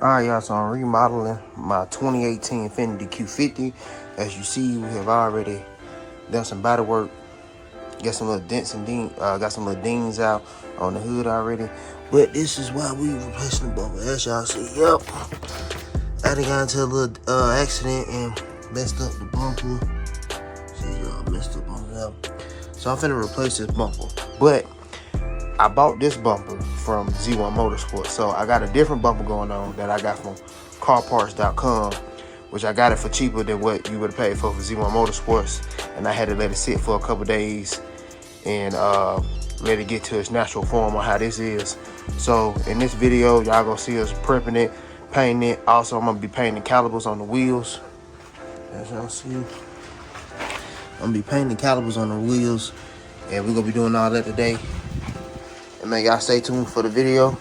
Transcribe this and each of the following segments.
Alright, y'all, so I'm remodeling my 2018 Infiniti Q50. As you see, we have already done some body work. Got some little dents and got some little dings out on the hood already. But this is why we replacing the bumper. As y'all see, yep. I done got into a little accident and messed up the bumper. See, y'all messed up on that. So I'm finna replace this bumper. But I bought this bumper from Z1 Motorsports. So I got a different bumper going on that I got from carparts.com, which I got it for cheaper than what you would have paid for Z1 Motorsports. And I had to let it sit for a couple days and let it get to its natural form on how this is. So in this video, y'all gonna see us prepping it, painting it. Also, I'm gonna be painting calipers on the wheels. As y'all see, I'm gonna be painting calipers on the wheels, and we're gonna be doing all that today. And man, y'all stay tuned for the video.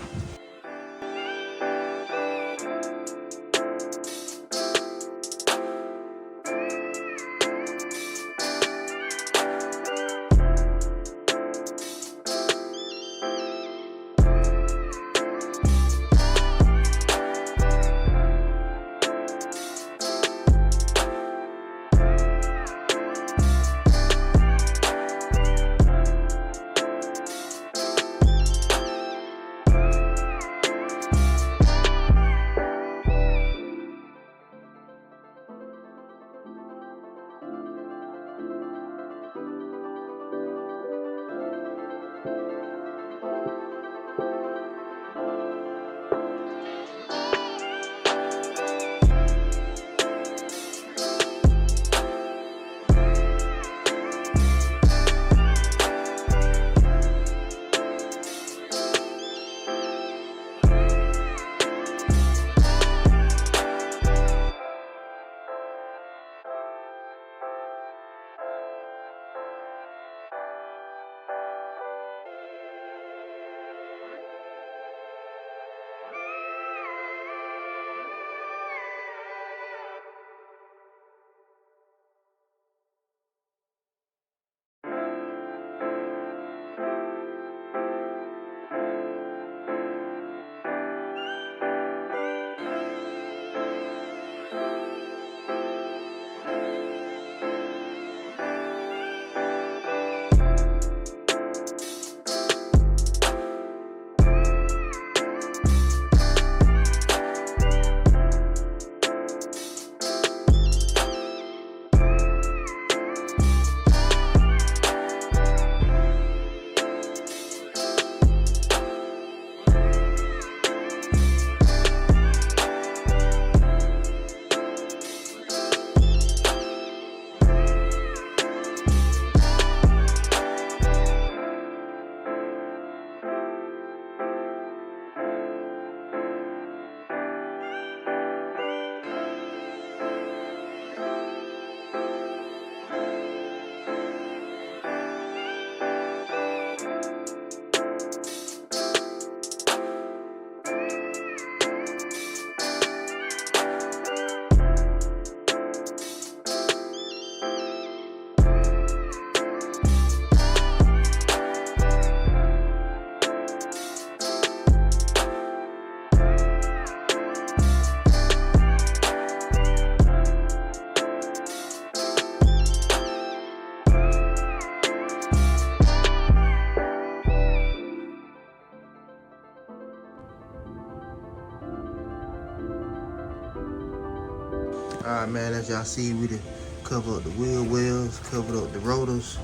Alright, man, as y'all see, we done covered up the wheel wells, covered up the rotors,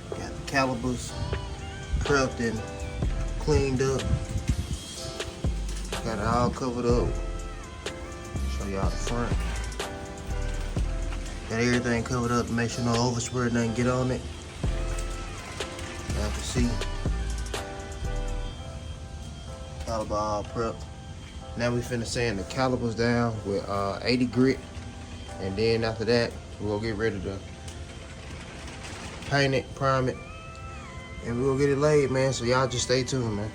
got the calipers prepped and cleaned up. Got it all covered up. Show y'all the front. Got everything covered up to make sure no overspray doesn't get on it. Y'all can see. Caliper all prepped. Now we finna sand the calipers down with 80 grit. And then after that, we'll get ready to paint it, prime it, and we'll get it laid, man. So y'all just stay tuned, man.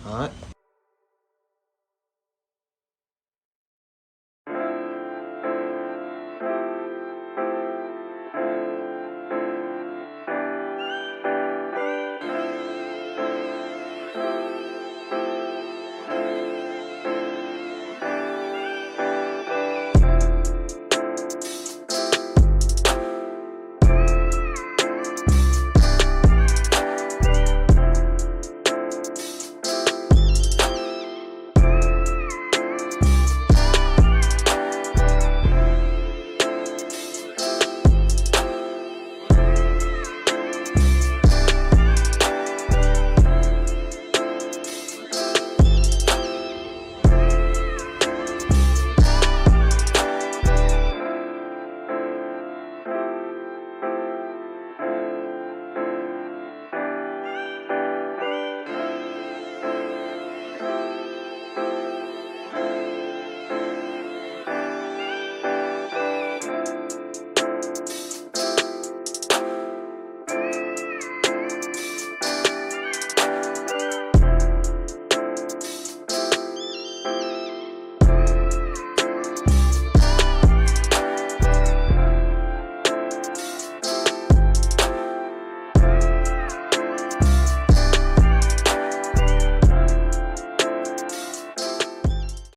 All right.